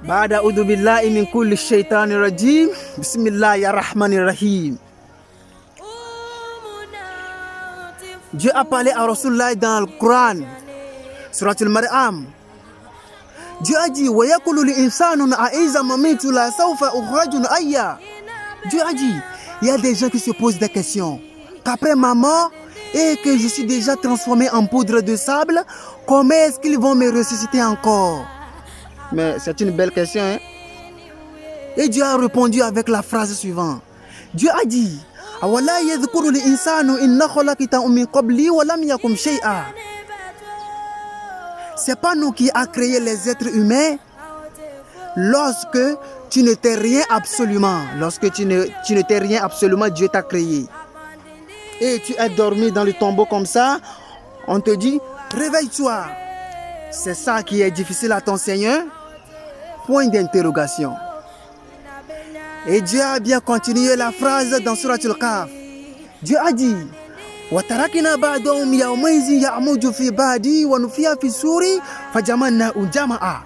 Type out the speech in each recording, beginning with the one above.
بعد أعوذ بالله من كل الشيطان الرجيم بسم الله الرحمن الرحيم. Dieu a parlé à Rasulullah dans le Coran, Surat al-Maryam. Dieu a dit wa yaqulu al-insanu a'iza mamitu la sawfa ukhraju ayya. Dieu a dit, il y a des gens qui se posent des questions. Qu'après ma mort et que je suis déjà transformé en poudre de sable, comment est-ce qu'ils vont me ressusciter encore? Mais c'est une belle question, hein? Et Dieu a répondu avec la phrase suivante. Dieu a dit, awala yadhkuru al-insanu inna khalaqtahu min qabli wa lam yakum shay'a. C'est pas nous qui a créé les êtres humains lorsque tu ne t'es rien absolument. Lorsque tu ne t'es rien absolument, Dieu t'a créé. Et tu es dormi dans le tombeau comme ça, on te dit, réveille-toi. C'est ça qui est difficile à ton Seigneur? Point d'interrogation. Et Dieu a bien continué la phrase dans Surat al-Kahf. Dieu a dit, وَتَرَكْنَا بَعْضَهُمْ يَوْمَئِذٍ يَعْمُجُ فِي بَعْضٍ وَنُفِخَ فِي الصُّورِ فَجَمَعْنَاهُمْ جَمْعًا.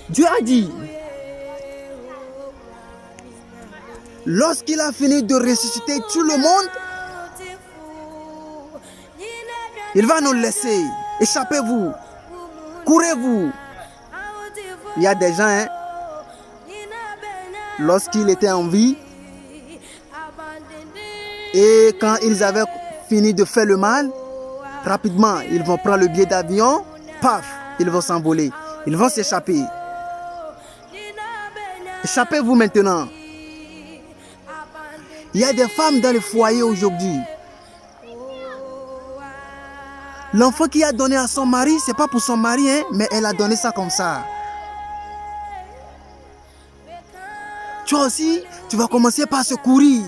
Dieu a dit, lorsqu'il a fini de ressusciter tout le monde, il va nous laisser. Échappez-vous, courez-vous. Il y a des gens, hein, lorsqu'il était en vie, et quand ils avaient fini de faire le mal, rapidement, ils vont prendre le billet d'avion, paf, ils vont s'envoler, ils vont s'échapper. Échappez-vous maintenant. Il y a des femmes dans le foyer aujourd'hui. L'enfant qui a donné à son mari, ce n'est pas pour son mari, hein, mais elle a donné ça comme ça. Toi aussi, tu vas commencer par secourir.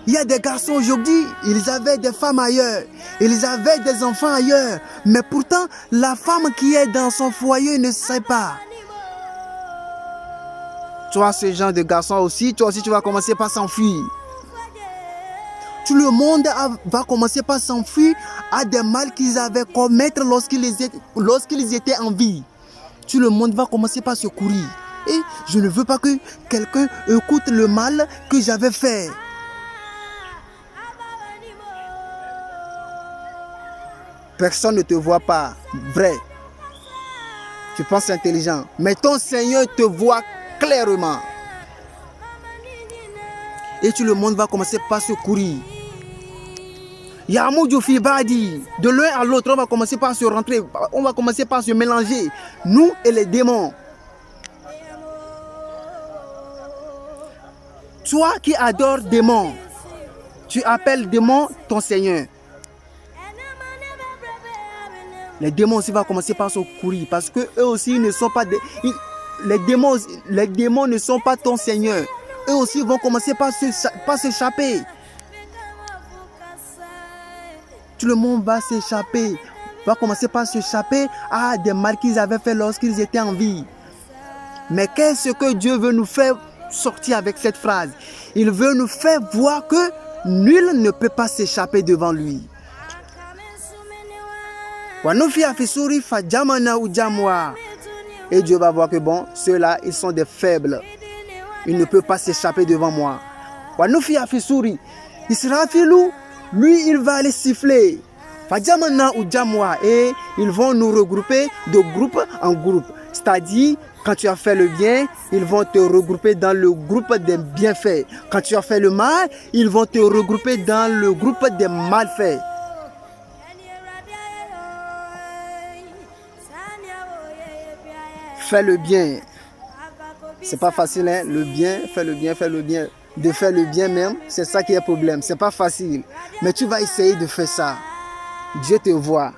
Il y a des garçons aujourd'hui, ils avaient des femmes ailleurs, ils avaient des enfants ailleurs, mais pourtant, la femme qui est dans son foyer ne sait pas. Toi, ce genre de garçon aussi, toi aussi, tu vas commencer par s'enfuir. Tout le monde va commencer par s'enfuir à des mal qu'ils avaient commettre lorsqu'ils étaient en vie. Tout le monde va commencer par secourir. Et je ne veux pas que quelqu'un écoute le mal que j'avais fait. Personne ne te voit pas, vrai. Tu penses intelligent, mais ton Seigneur te voit clairement. Et tout le monde va commencer par secourir. Yamoudou fi badi. De l'un à l'autre, on va commencer par se rentrer, on va commencer par se mélanger, nous et les démons. Toi qui adores démons, tu appelles démon ton Seigneur. Les démons aussi vont commencer par se courir parce que eux aussi ne sont pas les démons ne sont pas ton Seigneur. Eux aussi vont commencer par s'échapper. Tout le monde va s'échapper, va commencer par s'échapper à des mal qu'ils avaient fait lorsqu'ils étaient en vie. Mais qu'est-ce que Dieu veut nous faire sortir avec cette phrase? Il veut nous faire voir que nul ne peut pas s'échapper devant lui. Et Dieu va voir que bon, ceux-là, ils sont des faibles. Ils ne peuvent pas s'échapper devant moi. Israfilou, lui, il va aller siffler. Et ils vont nous regrouper de groupe en groupe. C'est-à-dire, quand tu as fait le bien, ils vont te regrouper dans le groupe des bienfaits. Quand tu as fait le mal, ils vont te regrouper dans le groupe des malfaits. Fais le bien. C'est pas facile, hein? Le bien, fais le bien, fais le bien. De faire le bien même, c'est ça qui est le problème. C'est pas facile. Mais tu vas essayer de faire ça. Dieu te voit.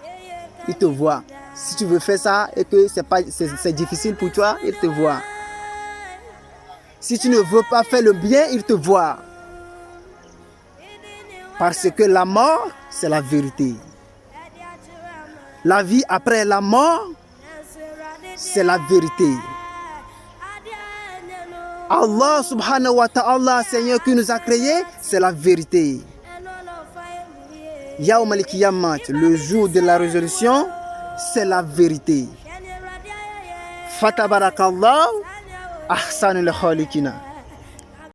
Il te voit. Si tu veux faire ça et que c'est difficile pour toi, il te voit. Si tu ne veux pas faire le bien, il te voit. Parce que la mort, c'est la vérité. La vie après la mort, c'est la vérité. Allah subhanahu wa ta'ala, Seigneur qui nous a créés, c'est la vérité. Yaoum al-Qiyamah, le jour de la résurrection, c'est la vérité. Fatabarakallah, ahsanul khaliqina.